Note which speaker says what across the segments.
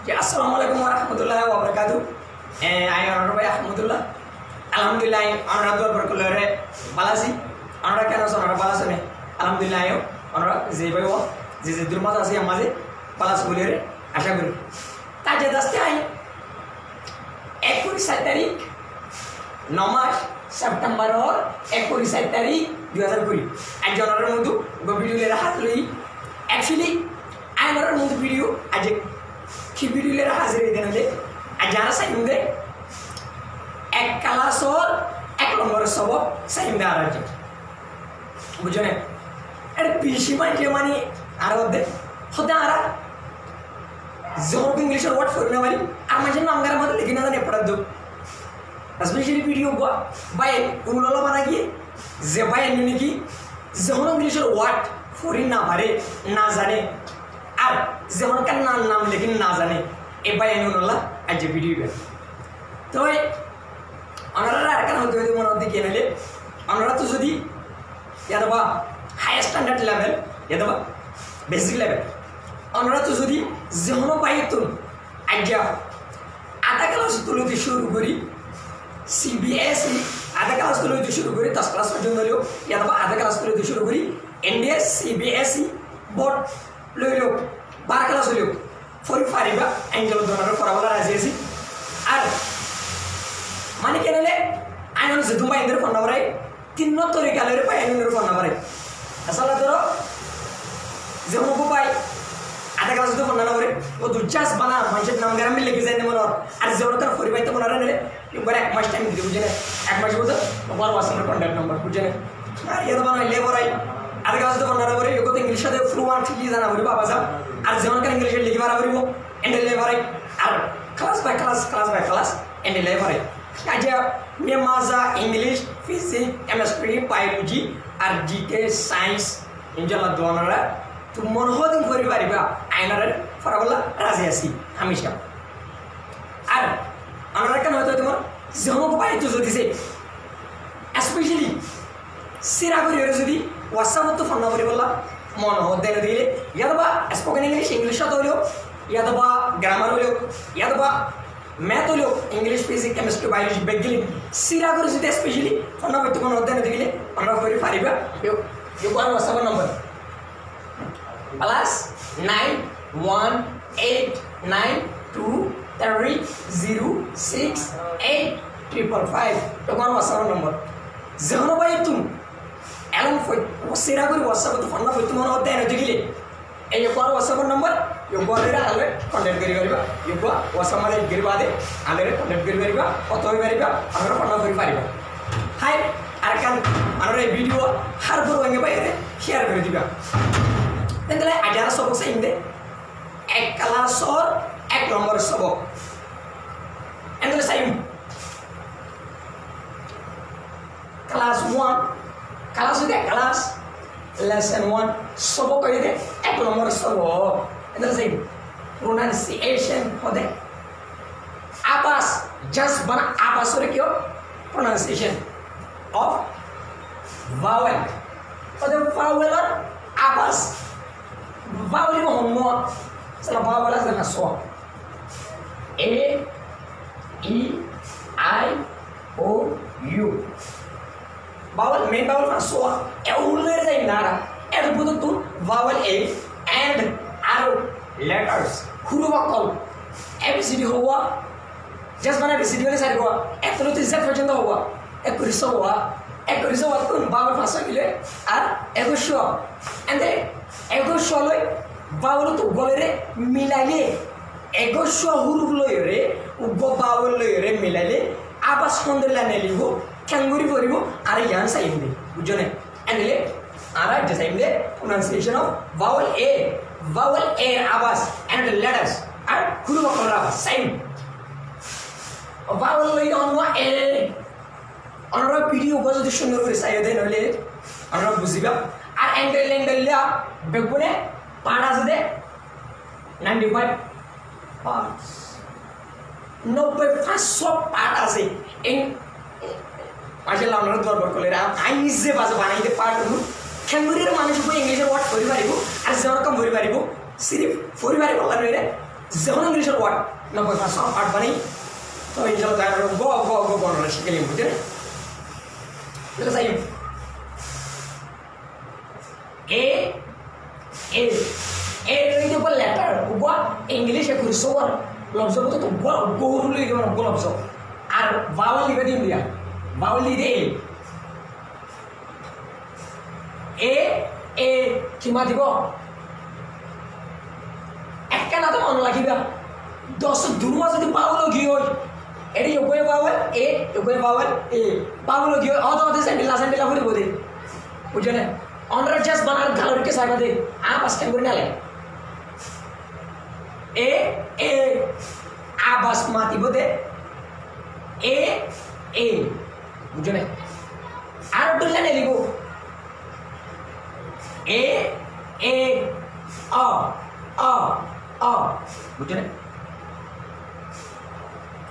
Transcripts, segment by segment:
Speaker 1: Assalamualaikum warahmatullahi wabarakatuh. I honor by Ahmadullah. Alhamdulillah, honor Abdul Berkulare Balasi. Honor Kanos honor Balasane. Alhamdulillah, honor Zebayo. Zizidurma Asi Amazi. Balas Bulere. Ashabur. Taja Dastai. Ekuri Satari. Nomad September or Ekuri Satari. You are good. And John Ramudu. Go video Hatli. Actually, I am not the video. কি ভিডিওর হাজির হইতেন হলে আর যারা sign দে এক ক্লাসর এক নম্বরের সবক সাইন দেওয়ার আছে বুঝলেন এর বেশি মানে আর ওদের হতে আর যখন ইংলিশের ওয়ার্ড ফরমে পারি আর মাঝে নামগার মধ্যে লিখে না জানি পড়া দো স্পেশালি ভিডিও বাইন উনলো বানা গিয়ে যে বাইন নাকি যখন ইংলিশের ওয়ার্ড ফরি না পারে না জানে আর যেমন কার নাম লেকিন না জানে এ বাইনুল্লাহ আজ ভিডিও বের তো ওনারা আর কেন হতে মনে হতে কে নালে ওনারা তো যদি ইয়াদবা হাই স্ট্যান্ডার্ড লেভেল ইয়াদবা বেসিক লেভেল ওনারা তো যদি যেমন পাইতুন আজ আধা ক্লাস তুলতে শুরু করি সিবিএসই আধা ক্লাস তুলতে শুরু করি 10 ক্লাস পর্যন্ত হলেও ইয়াদবা আধা ক্লাস তুলতে শুরু করি এনডিএস সিবিএসই বোর্ড লইলো 12 ক্লাস হইলো ফরি ফারিবা অ্যাঙ্গেল ধরনের ফরাবলা রাজি আছি আর মানে কেন হলে আইন যে দুবাই ইন্দ্র ফোন নাম্বারে 3 তরিকা লইরে পাই আইনের ফোন নাম্বারে আসলে ধরো যে হবো পাই আধা ক্লাস তো ফোন নাম্বারে ও দুজাস বানা মানুষের নাম গ্রামে লিখে যায় না মনোর আর যে ওরা ফরি পাইতে মনোরা নিলে একবার এক মাস টাইম দিতে বুঝে না এক মাস বলতে বড় ওয়াসমের কন্টাক্ট নাম্বার বুঝে না আর এত বানাই লেবরাই আধা ক্লাস তো ফোন নাম্বারে এগোতে ইংলিশে ফ্লুয়েন্টলি জানা বলি বাবা যা আর যেমন কার ইংলিশে লিখে পারা বলিব এন্ড লেভারে আর ক্লাস বাই ক্লাস এন্ড লেভারে আজ মেমাজা ইংলিশ ফিজিক্স কেমিস্ট্রি বায়োলজি আর জিকে সায়েন্স ইনশাআল্লাহ দোনারা তো মন হদিন করি পারিবা আইনারে ফরাবলা রাজি আছি হামেশা আর আমরা কেন হয়তো তোমার যেমন পাইতো যদি সে স্পেশালি সিরা করি যদি হোয়াটসঅ্যাপ তো ফোন না করি বললাম মন হতে দিলে ইয়াদবা স্পোকেন ইংলিশ তো হলো ইয়াদবা গ্রামার হলো ইয়াদবা ম্যাথ হলো ইংলিশ ফিজিক্স কেমিস্ট্রি বায়োলজি বেগিলি সিরা করে যদি স্পেশালি ফোন না করতে কোনো হতে দিলে আমরা করি পারিবা ইউ কোন হোয়াটসঅ্যাপ নাম্বার +91892306555 তো কোন হোয়াটসঅ্যাপ নাম্বার যেন ভাই তুমি এলং ফই সিরা করে হোয়াটসঅ্যাপ তো ফোন না করতে মনে হতে দিলে এই কোন হোয়াটসঅ্যাপ নাম্বার ইউ কোয়ারে আলে কন্টাক্ট করি পারিবা ইউ কো হোয়াটসঅ্যাপ মানে গিরবা দে আলে কন্টাক্ট করি পারিবা কত হই পারিবা আমরা ফোন না করি পারিবা হাই আর কান আমরা এই ভিডিও হার বড় ভাঙে বাইরে শেয়ার করে দিবা তাহলে আজারা সবক সাইন দে এক ক্লাসর এক নম্বর সবক এন্ডলে সাইন ক্লাস 1 ক্লাস দে ক্লাস lesson 1 সবক কই দে এক নম্বর সবক এন্ডলে সাইন pronunciation হদে আবাস জাস্ট বানা আবাসরে কিও pronunciation of vowel হদে vowel আর আবাস vowel mo honmo sala vowel as na so a e I o u vowel main vowel na so e uller dai nara er budu tu vowel a and arrow letters huru bakol abcd howa just bana abcd wale sare howa etlo to z পর্যন্ত howa ekuriso tun vowel fasa gile ar egosho and then egosho loi vowel to golere milale egosho huru loire ugo vowel loire milale abas hondela nelibo kanguri poribo ar yan sainde bujone andile ara just sainde pronunciation of vowel a abas and the letters ar huru bakora same vowel loire onwa a আমরা video যদি সুন্দর করে চাই দেন হলে আমরা বুঝিবা আর angle বেগুনে part আছে দে 95 parts 90 part আছে ইন মাশাআল্লাহ আমরা দরবার করলে আই নিজে বাজে বানাইতে পারবো ক্যাঙ্গুরির মানুষ উপরে ইংলিশের ওয়ার্ড পড়ি পারিব আর যেরকম পড়ি পারিব সিরিফ পড়ি পারিব আল্লাহ নইরে যেহন ইংলিশের ওয়ার্ড 90% সব পার্ট বানাই তো ইনশাআল্লাহ তাআলা গো বর্ণনা শিখে নিব বুঝছেন এটা সাই এ itu apa letter gua English ya kurang soal lomso itu gua dulu gimana gua lomso ar vowel lihat dia vowel lihat a cuma tiba ekkan atau mana lagi dah dosa dulu masa itu vowel lagi oi ini gue vowel a gue vowel a vowel lagi oi atau sendila boleh boleh ujian ऑनर जस्ट बना गालोर के side दे आप बस कैंगुर ना ले ए आ बस माती बोदे ए बुझे ने आर डुल्ला ने लिखो ए अ बुझे ने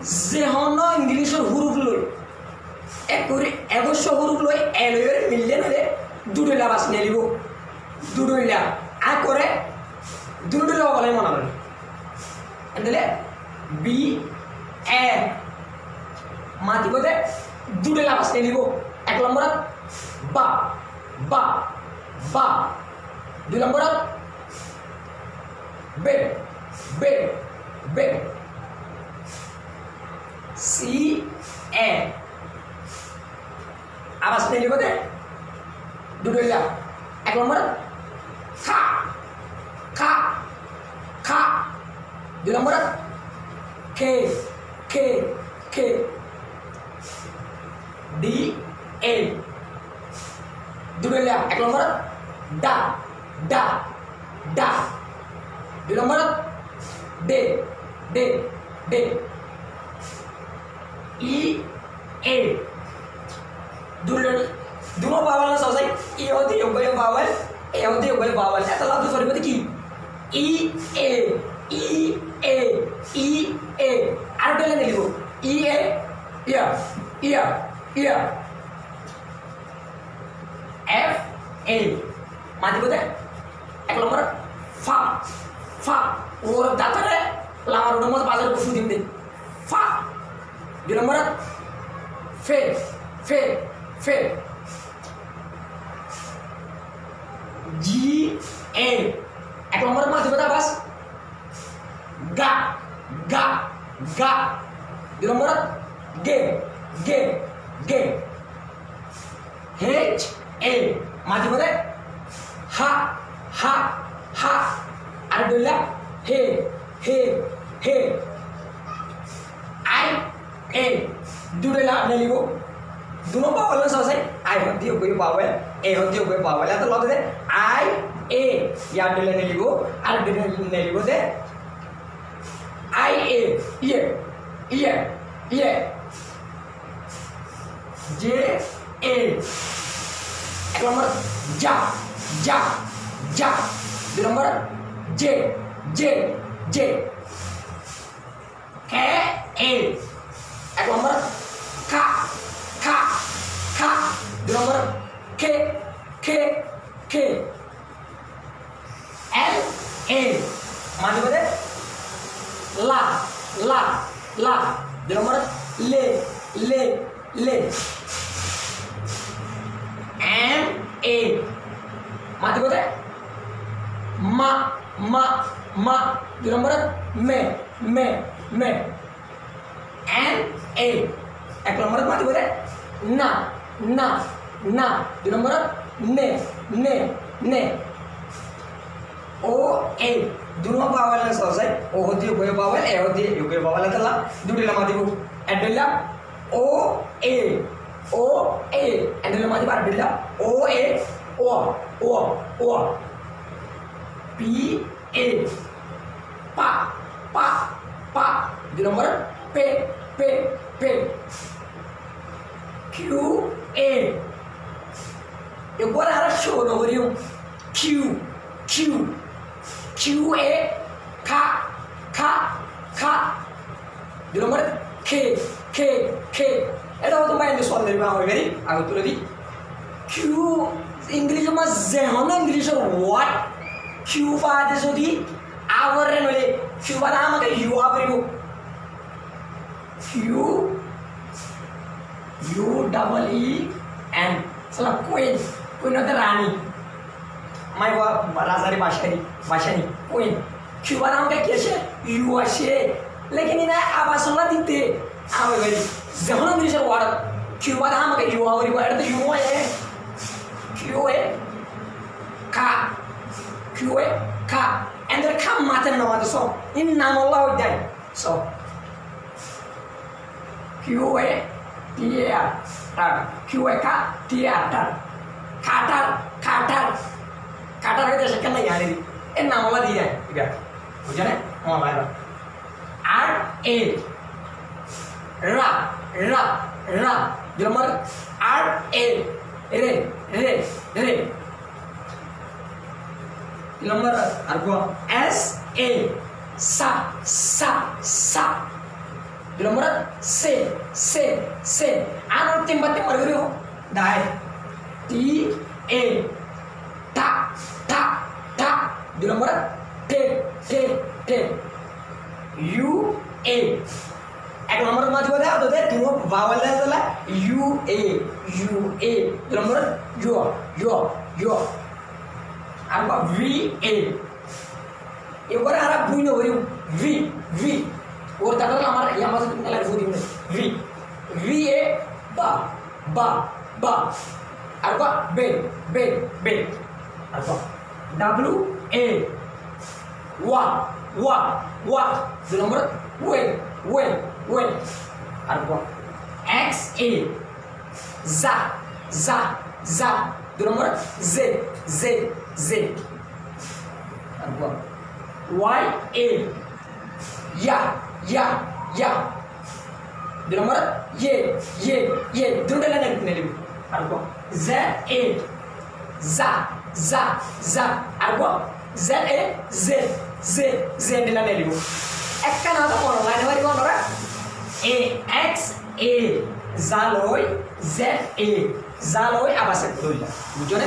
Speaker 1: जेहनो इंग्लिश हुरुफ लई एकुरी एगोशो हुरुफ लई एलोयर मिलियन रे দুটোলা বাস নিয়ে নিব দুটোলা আ করে দুটোলা বলে মনে হবে এন্ডলে বি এ মাটি বলে দুটোলা বাস নিয়ে নিব এক নম্বর বা বা বা দুই নম্বর বে বে বে সি এ আবাস নিয়ে নিব দে দুটোলা এক নম্বর খা খা খা দুই নম্বর খে খে খে ডি এ দুটোলা এক নম্বর ডা ডা ডা দুই নম্বর ডে ডে ডে ই এ दोनों बावल ना सोसाई ये होती है ऊपर बावल ये होती है ऊपर बावल ऐसा लाभ तो सॉरी बोलते कि ई ए आर डले नहीं लिखो ई ए या एफ ए माती बोलते एक नंबर फा और दाता है लामार उन्होंने मत बाजार को फूदिम दे फा दो नंबर फे जी ए एक नंबर माती बता बस गा दो नंबर गे एच ए माती बता हा अरे डोला हे आई ए डोला नहीं वो दोनों बावल ना सोचे आई होती है कोई बावल ए होती है कोई बावल या तो लौट दे आई ए या डले नहीं लिखो आर डले नहीं लिखो दे आई ए ये जे ए एक नंबर जा दो नंबर जे के ए एक नंबर खा दो नंबर के एल ए माने बोले ला दो नंबर ले एम ए माने बोले मा दो नंबर में एन ए एक नंबर माने बोले ना दो नंबर ने ओ ए दोनों बावल ना सोचे ओ होती है कोई बावल ए होती है कोई बावल है तो ला दूसरी लम्हा दिखो एडला ओ ए एडला मादी बार एडला ओ ए ओ पी ए पा दो नंबर पे Q A igual era show no Rio Q A K di nomor K era outro mais de soal dari bawah gari aku tuh lagi Q English mas zehana English what Q pada jadi awarre nole Cuba da maka you avribu U double E N salah queen itu rani mai राजारी Bhashani queen Cuba नाम का कैसे USA लेकिन इन्हें आवाज़ों दिखते आवे भाई ज़माना में जब वार Cuba नाम का U आवरी वार तो U है Q A K and the kam mata nama tu so in nama Allah udah so Q A T A R Q A K T A R Qatar itu sekian lagi hari ini nama Allah dia juga bukan ya mau apa R A ra nomor R A re nomor argo S A sa nomor C anu timbat marguru dai T A ta nomor T U A ek nomor maju ada tuh deh dua vowel adalah U A nomor yo apa V A ये बार आरा बुई ना worry V और तकर हमारा यहाँ मासे तुमने life होती है V A बा apa B apa W A wa itu nomor W apa X A za itu nomor Z apa Y A ya itu nomor Y itu adalah nanti apa Z A za apa Z A Z adalah nanti ekkan ada orang lain hari orang A X A zaloi Z A zaloi apa sih tuh ya bukan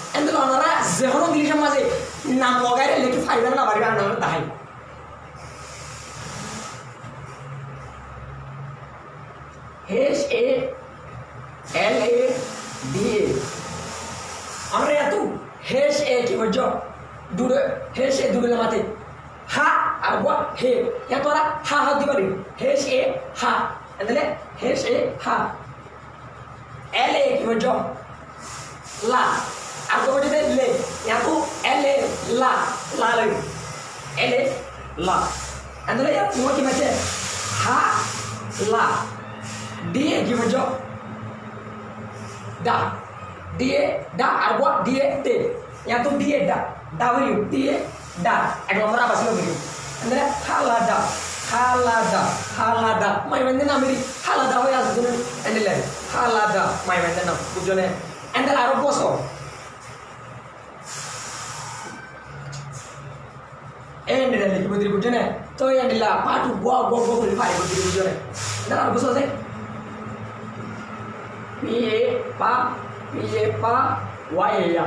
Speaker 1: Endo orang zehon English masih nam wagare leki fiber na bari nama tahi H A L A D A amre atu H A ki wajjo dure H A dure mate ha arwa he ya tora ha di bari H A ha andale H A ha L A ki wajjo la आपको बच्चे थे ले यहाँ को L A ला लगी L A ला अंदर यार तुम्हारे की बच्चे हा ला D A की बच्चों D A अर्बा D A D यहाँ तो D A W D A एक नंबर आप असली बच्चे अंदर halada माय बंदे ना मेरी halada हो यार सुनो अंदर ले halada माय बंदे ना कुछ जो ने अंदर आरोप बसो end dari putri bujone to yang dila patu gua boleh pai putri bujone ndak aku selesai P A Y ya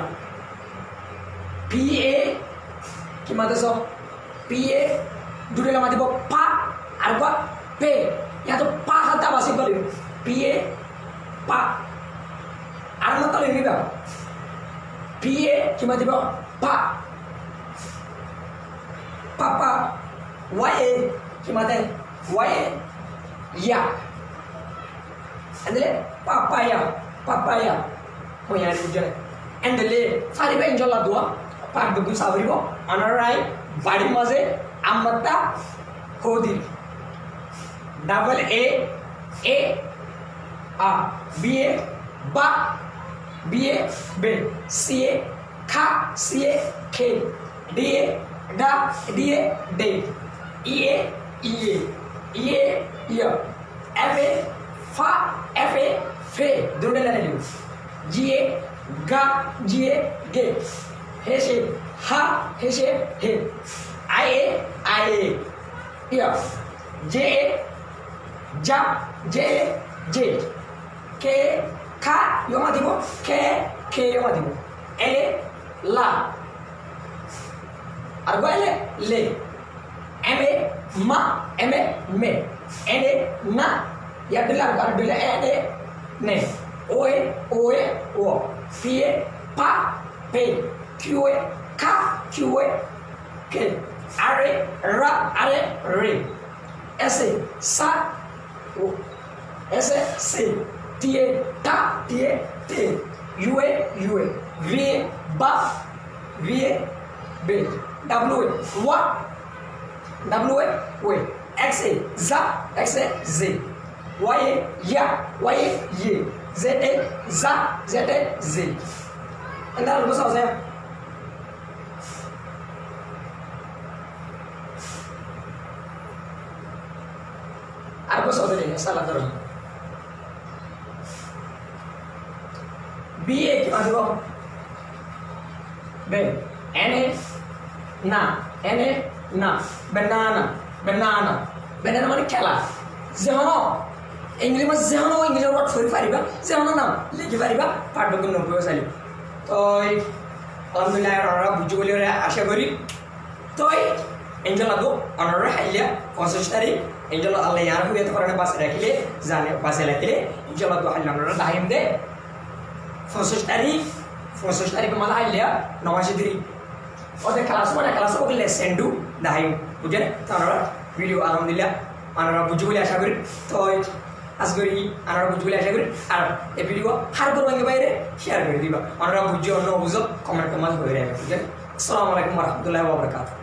Speaker 1: P A gimana so P A dulu lama tiba pa arba P ya tuh pa kata masih balik P A pa arma tahu ini dah P A gimana tiba pa Papa Y gimana Y ya andale papaya mau yang hujan andale sari ba injalla dua pak dugu sabri bo anarai badi maze amata hodi double A B A ba B A B C A K D A da D A D E A F A fe dulu dah lalu G A G H A he I A ya J A J K yo mati bo K yo mati bo L la আর গয়ালে লে এমে মা এমে মে এনে না ya belar gar bila ene ne oe oe o pie pa pe qe ka qe ke are ra are re ese sa o ese se tie ta tie te ue ue vie ba vie be w wa w we x za x z y ya y ye z za z z anda lu sao saya aku saudari salah terus b aduh b n na banana মানে খেলা যেমন English মাছ যেমন ইংলিশের word ফরি পারিবা যেমন নাম লিখি পারিবা পাঠ্য কিন্তু নব্বই চাইলি তো আলহামদুলিল্লাহ আপনারা বুঝি বলে আশা করি তো এঞ্জেলাদো আপনারা হাইলিয়া 25 তারিখ এঞ্জেল আল্লাহ ইয়ার হুয়ে তো কারণে বাসে রাখিলে জানে বাসে রাখিলে এঞ্জেলাদো হাইলা আপনারা দাহিম দে 25 তারিখ মালা হাইলিয়া 89 দিরি ওদের ক্লাস মানে ক্লাস করলে সেন্ডু দাহিম বুঝেন তো আপনারা ভিডিও আলহামদুলিল্লাহ আপনারা বুঝি বলে আশা করি তো আজ করি আপনারা বুঝি বলে আশা করি আর এই ভিডিও হার করবেন বাইরে শেয়ার করে দিবা আপনারা বুঝি অন্য বুঝো কমেন্ট করে রাখবেন বুঝেন আসসালামু আলাইকুম ওয়া রাহমাতুল্লাহি ওয়া বারাকাতুহু।